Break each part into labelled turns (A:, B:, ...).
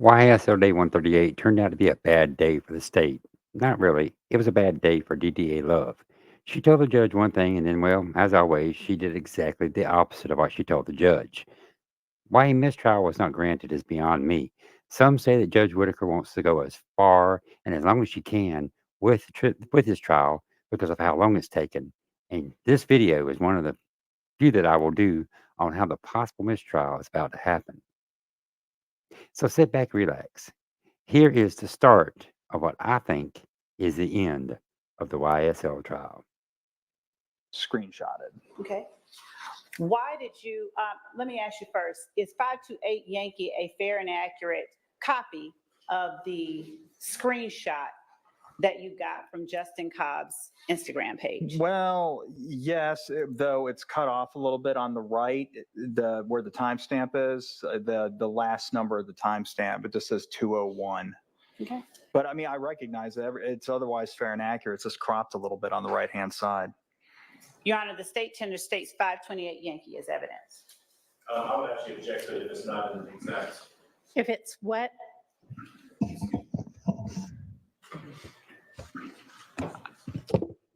A: YSL 138 turned out to be a bad day for the state. Not really. It was a bad day for DDA Love. She told the judge one thing, and then, well, as always, she did exactly the opposite of what she told the judge. Why a mistrial was not granted is beyond me. Some say that Judge Whitaker wants to go as far and as long as she can with his trial because of how long it's taken. And this video is one of the few that I will do on how the possible mistrial is about to happen. So sit back, relax. Here is the start of what I think is the end of the YSL trial.
B: Screenshotted.
C: Okay. Why did you, let me ask you first, is 528 Yankee a fair and accurate copy of the screenshot that you got from Justin Cobb's Instagram page?
B: Well, yes, though it's cut off a little bit on the right, where the timestamp is, the last number of the timestamp, it just says 201.
C: Okay.
B: But I mean, I recognize that it's otherwise fair and accurate. It's just cropped a little bit on the right-hand side.
C: Your Honor, the state tender states 528 Yankee as evidence.
D: I would actually object to it if it's not an exact.
E: If it's what?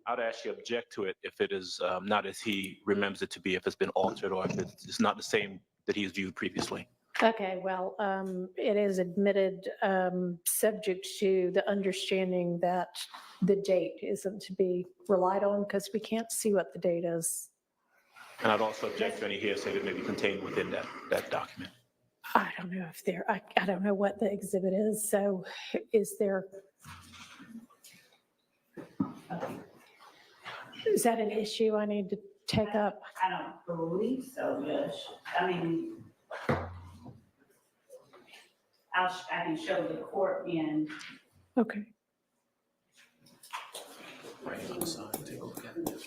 D: I'd actually object to it if it is not as he remembers it to be, if it's been altered or if it's not the same that he's viewed previously.
E: Okay, well, it is admitted subject to the understanding that the date isn't to be relied on because we can't see what the date is.
D: And I'd also object to any hearsay that may be contained within that document.
E: I don't know if there, I don't know what the exhibit is. So is there, is that an issue I need to take up?
C: I don't believe so, Judge. I mean, I can show the court in.
E: Okay.
D: Right on the side, take a look at it.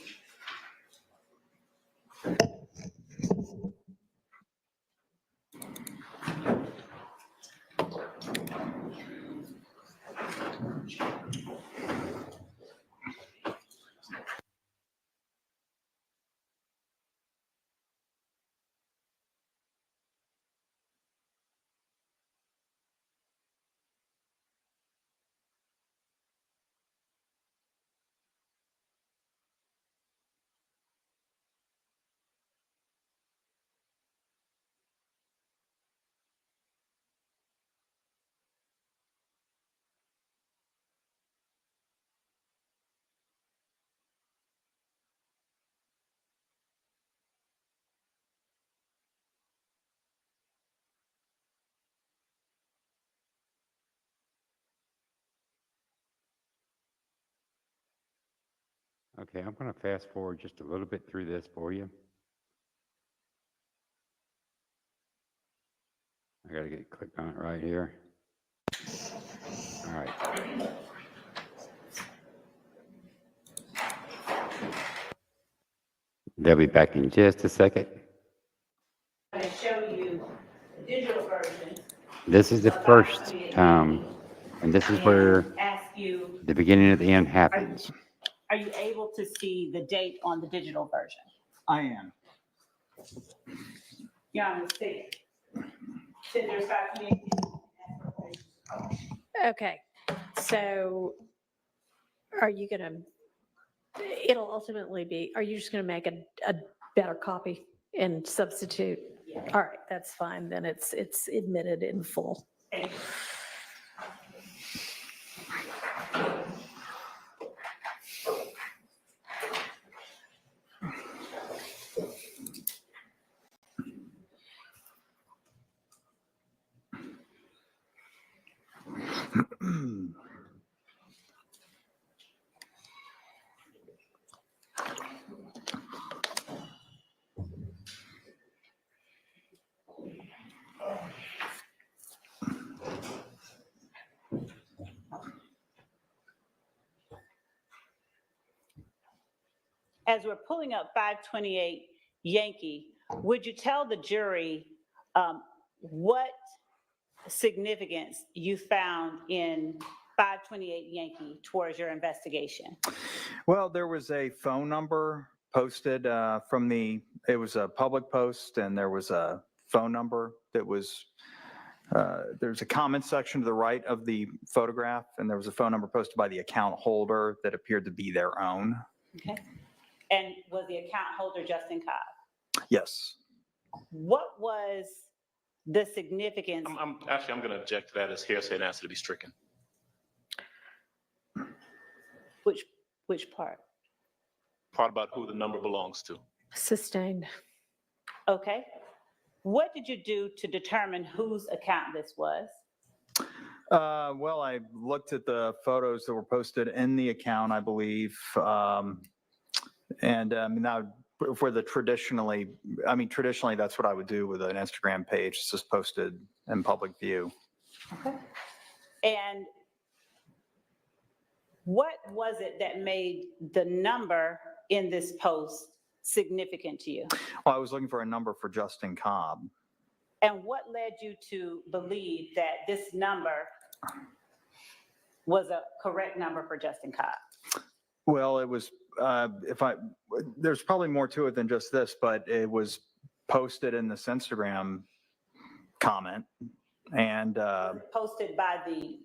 A: Okay, I'm going to fast forward just a little bit through this for you. I got to get clicked on it right here. All right. They'll be back in just a second.
C: I'm going to show you the digital version.
A: This is the first time, and this is where
C: Ask you,
A: the beginning of the end happens.
C: are you able to see the date on the digital version?
B: I am.
C: Your Honor, state. Tender 528.
E: Okay. So are you going to, it'll ultimately be, are you just going to make a better copy and substitute?
C: Yeah.
E: All right, that's fine. Then it's admitted in full.
C: Okay. As we're pulling up 528 Yankee, would you tell the jury what significance you found in 528 Yankee towards your investigation?
B: Well, there was a phone number posted it was a public post, and there was a phone number that was There's a comment section to the right of the photograph, and there was a phone number posted by the account holder that appeared to be their own.
C: Okay. And was the account holder Justin Cobb?
B: Yes.
C: What was the significance?
D: I'm going to object to that as hearsay and ask it to be stricken.
C: Which part?
D: Part about who the number belongs to.
E: Sustained.
C: Okay. What did you do to determine whose account this was?
B: Well, I looked at the photos that were posted in the account, I believe. Now for the traditionally that's what I would do with an Instagram page. It's just posted in public view.
C: Okay. And what was it that made the number in this post significant to you?
B: Well, I was looking for a number for Justin Cobb.
C: And what led you to believe that this number was a correct number for Justin Cobb?
B: Well, it was, there's probably more to it than just this, but it was posted in this Instagram comment and,
C: Posted by the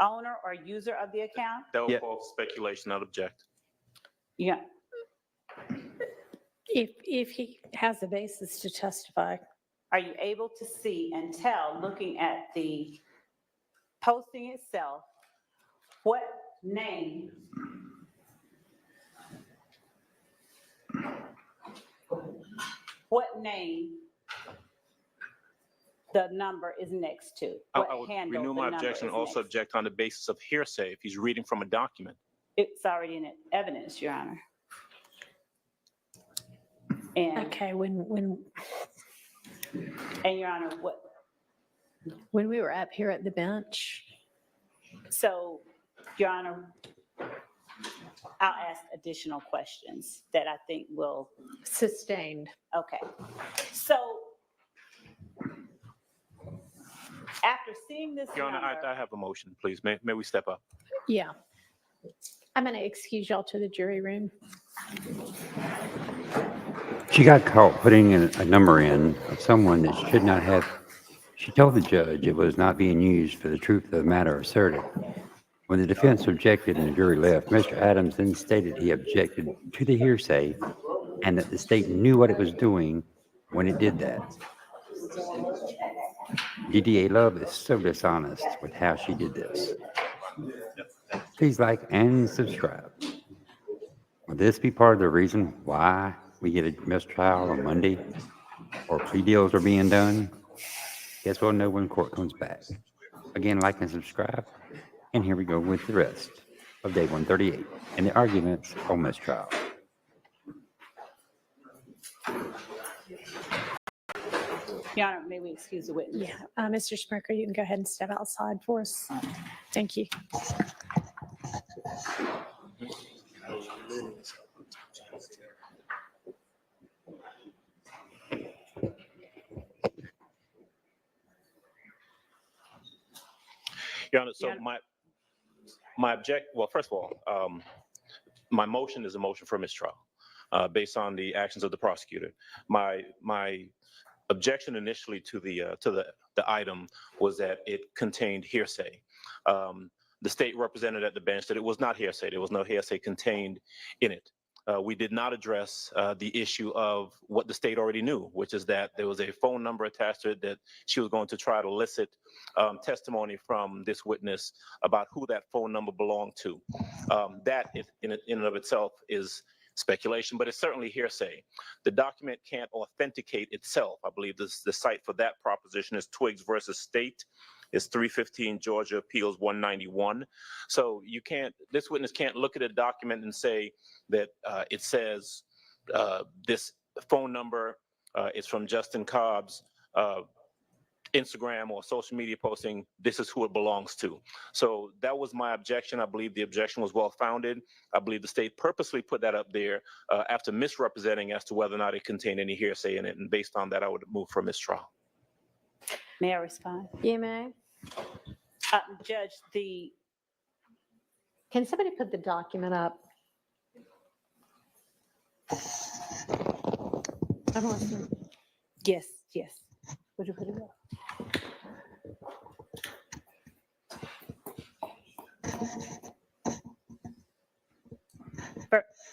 C: owner or user of the account?
D: That would
B: Yeah.
D: fall speculation. I'd object.
C: Yeah.
E: If he has a basis to testify.
C: Are you able to see and tell, looking at the posting itself, what name the number is next to?
D: I
C: What
D: would
C: handle
D: renew
C: the
D: my
C: number
D: objection,
C: is
D: also
C: next?
D: object on the basis of hearsay if he's reading from a document.
C: It's already in evidence, Your Honor. And,
E: Okay,
C: and Your Honor,
E: when we were up here at the bench,
C: so, Your Honor, I'll ask additional questions that I think will,
E: sustained.
C: okay. So, after seeing this
D: Your Honor,
C: number,
D: I have a motion, please. May we step up?
E: Yeah. I'm going to excuse y'all to the jury room.
A: She got caught putting a number in of someone that should not have. She told the judge it was not being used for the truth of the matter asserted. When the defense objected and the jury left, Mr. Adams then stated he objected to the hearsay and that the state knew what it was doing when it did that. DDA Love is so dishonest with how she did this. Please like and subscribe. Will this be part of the reason why we get a mistrial on Monday or plea deals are being done? Guess we'll know when court comes back. Again, like and subscribe. And here we go with the rest of day 138 and the arguments on mistrial.
C: Your Honor, may we excuse the witness?
E: Yeah, Mr. Smirker, you can go ahead and step outside for us. Thank you.
D: Your Honor, so
C: Yeah.
D: well, first of all, my motion is a motion for mistrial based on the actions of the prosecutor. My objection initially to the item was that it contained hearsay. The state represented at the bench that it was not hearsay. There was no hearsay contained in it. We did not address the issue of what the state already knew, which is that there was a phone number attached to it that she was going to try to elicit testimony from this witness about who that phone number belonged to. That in and of itself is speculation, but it's certainly hearsay. The document can't authenticate itself. I believe the site for that proposition is Twiggs versus State. It's 315 Georgia Appeals 191. So this witness can't look at a document and say that it says this phone number is from Justin Cobb's Instagram or social media posting. This is who it belongs to. So that was my objection. I believe the objection was well founded. I believe the state purposely put that up there after misrepresenting as to whether or not it contained any hearsay in it. And based on that, I would move for mistrial.
C: May I respond?
E: You may.
C: Judge,
E: Can somebody put the document up? I'm listening.
C: yes. Would you put it up?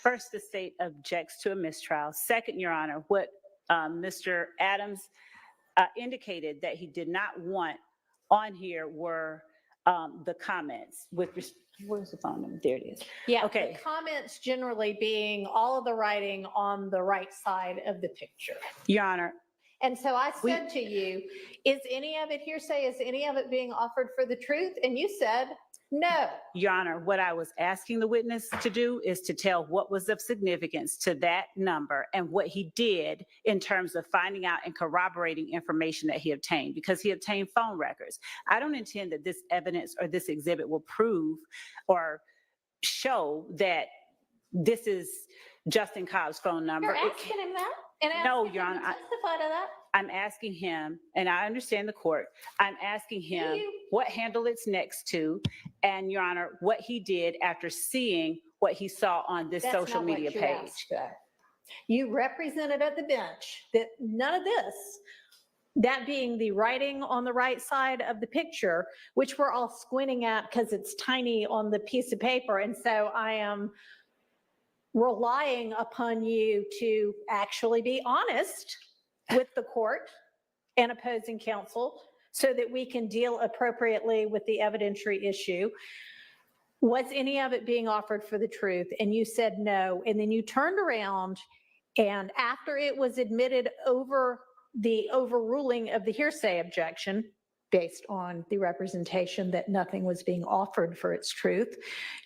C: First, the state objects to a mistrial. Second, Your Honor, what Mr. Adams indicated that he did not want on here were the comments with, where's the phone number? There it is.
E: Yeah,
C: Okay.
E: the comments generally being all of the writing on the right side of the picture.
C: Your Honor,
E: And so I said to you, is any of it hearsay? Is any of it being offered for the truth? And you said, no.
C: Your Honor, what I was asking the witness to do is to tell what was of significance to that number and what he did in terms of finding out and corroborating information that he obtained, because he obtained phone records. I don't intend that this evidence or this exhibit will prove or show that this is Justin Cobb's phone number.
E: You're asking him that? And
C: No,
E: asking
C: Your
E: him
C: Honor,
E: to testify to that?
C: I'm asking him, and I understand the court, I'm asking him
E: you?
C: what handle it's next to, and Your Honor, what he did after seeing what he saw on this
E: That's
C: social
E: not what
C: media
E: you
C: page.
E: asked, though. You represented at the bench that none of this, that being the writing on the right side of the picture, which we're all squinting at because it's tiny on the piece of paper. And so I am relying upon you to actually be honest with the court and opposing counsel so that we can deal appropriately with the evidentiary issue. Was any of it being offered for the truth? And you said no. And then you turned around, and after it was admitted over the overruling of the hearsay objection, based on the representation that nothing was being offered for its truth,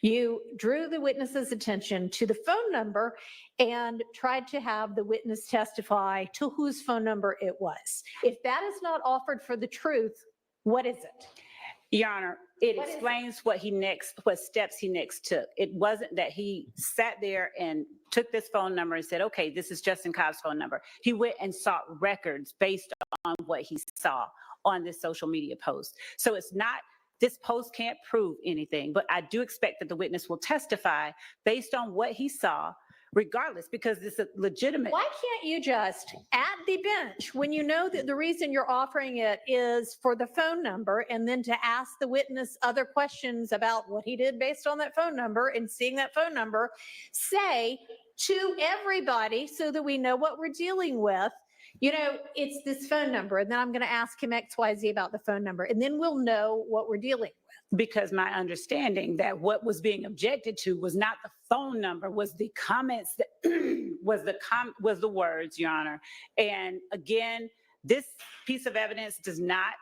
E: you drew the witness's attention to the phone number and tried to have the witness testify to whose phone number it was. If that is not offered for the truth, what is it?
C: Your Honor, it
E: What is it?
C: explains what steps he next took. It wasn't that he sat there and took this phone number and said, okay, this is Justin Cobb's phone number. He went and sought records based on what he saw on this social media post. So it's not, this post can't prove anything, but I do expect that the witness will testify based on what he saw, regardless, because it's a legitimate.
E: Why can't you just, at the bench, when you know that the reason you're offering it is for the phone number, and then to ask the witness other questions about what he did based on that phone number and seeing that phone number, say to everybody so that we know what we're dealing with, you know, it's this phone number, and then I'm going to ask him XYZ about the phone number, and then we'll know what we're dealing with.
C: Because my understanding that what was being objected to was not the phone number, was the comments that was the words, Your Honor. And again, this piece of evidence does not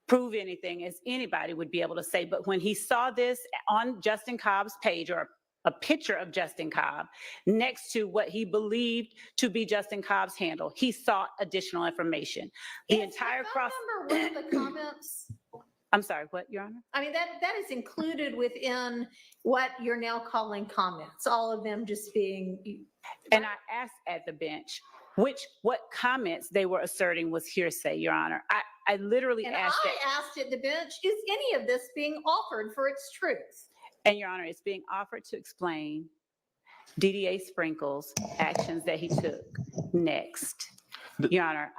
C: prove anything, as anybody would be able to say. But when he saw this on Justin Cobb's page, or a picture of Justin Cobb next to what he believed to be Justin Cobb's handle, he sought additional information. The entire cross.
E: Phone number with the comments.
C: I'm sorry, what, Your Honor?
E: I mean, that is included within what you're now calling comments, all of them just being.
C: And I asked at the bench what comments they were asserting was hearsay, Your Honor. I literally
E: And
C: asked
E: I
C: that.
E: asked at the bench, is any of this being offered for its truth?
C: And Your Honor, it's being offered to explain DDA Sprinkle's actions that he took next. Your Honor,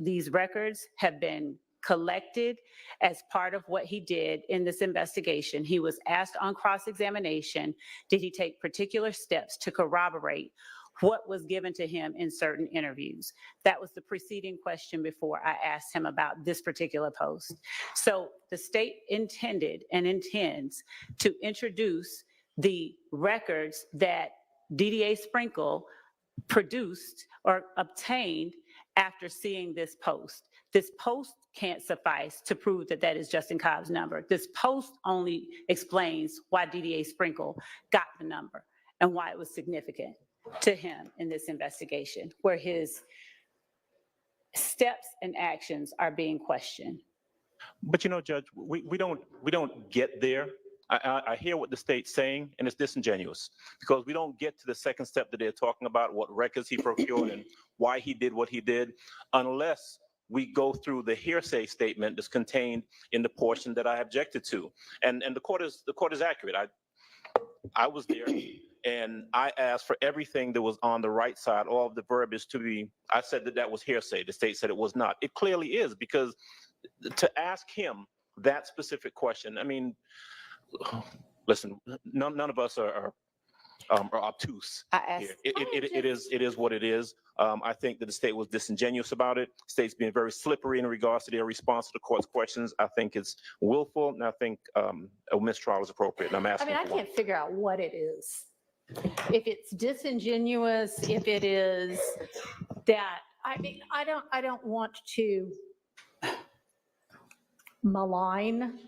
C: these records have been collected as part of what he did in this investigation. He was asked on cross-examination, did he take particular steps to corroborate what was given to him in certain interviews? That was the preceding question before I asked him about this particular post. So the state intended and intends to introduce the records that DDA Sprinkle produced or obtained after seeing this post. This post can't suffice to prove that that is Justin Cobb's number. This post only explains why DDA Sprinkle got the number and why it was significant to him in this investigation, where his steps and actions are being questioned.
D: But you know, Judge, we don't get there. I hear what the state's saying, and it's disingenuous because we don't get to the second step that they're talking about, what records he procured and why he did what he did, unless we go through the hearsay statement that's contained in the portion that I objected to. And the court is accurate. I was there, and I asked for everything that was on the right side, all of the verbiage to be, I said that was hearsay. The state said it was not. It clearly is, because to ask him that specific question, I mean, listen, none of us are obtuse
C: I asked,
D: here. It is what it is. I think that the state was disingenuous about it. State's being very slippery in regards to their response to the court's questions. I think it's willful, and I think a mistrial is appropriate. And I'm
E: I
D: asking
E: mean, I
D: for one.
E: can't figure out what it is. If it's disingenuous, if it is that, I mean, I don't want to malign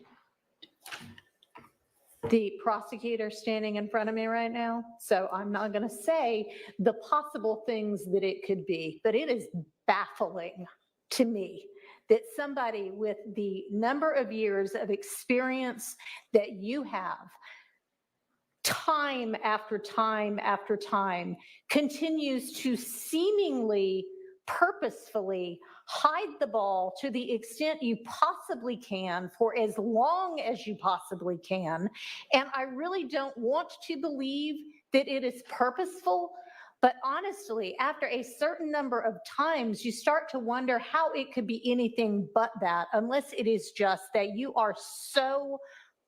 E: the prosecutor standing in front of me right now. So I'm not going to say the possible things that it could be, but it is baffling to me that somebody with the number of years of experience that you have, time after time after time, continues to seemingly purposefully hide the ball to the extent you possibly can for as long as you possibly can. And I really don't want to believe that it is purposeful. But honestly, after a certain number of times, you start to wonder how it could be anything but that, unless it is just that you are so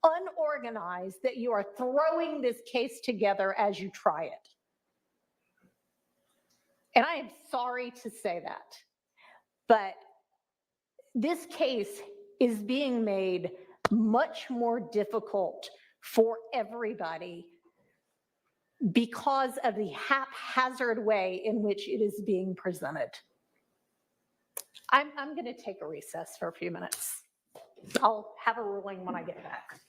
E: unorganized that you are throwing this case together as you try it. And I am sorry to say that, but this case is being made much more difficult for everybody because of the haphazard way in which it is being presented. I'm going to take a recess for a few minutes. I'll have a ruling when I get back.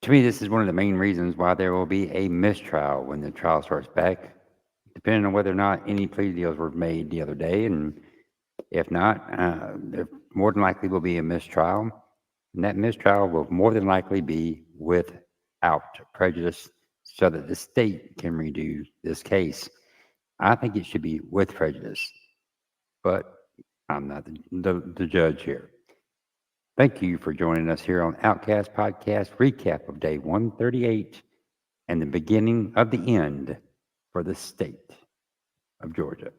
A: To me, this is one of the main reasons why there will be a mistrial when the trial starts back, depending on whether or not any plea deals were made the other day. And if not, there more than likely will be a mistrial. And that mistrial will more than likely be without prejudice so that the state can redo this case. I think it should be with prejudice, but I'm not the judge here. Thank you for joining us here on Outcast Podcast recap of day 138 and the beginning of the end for the state of Georgia.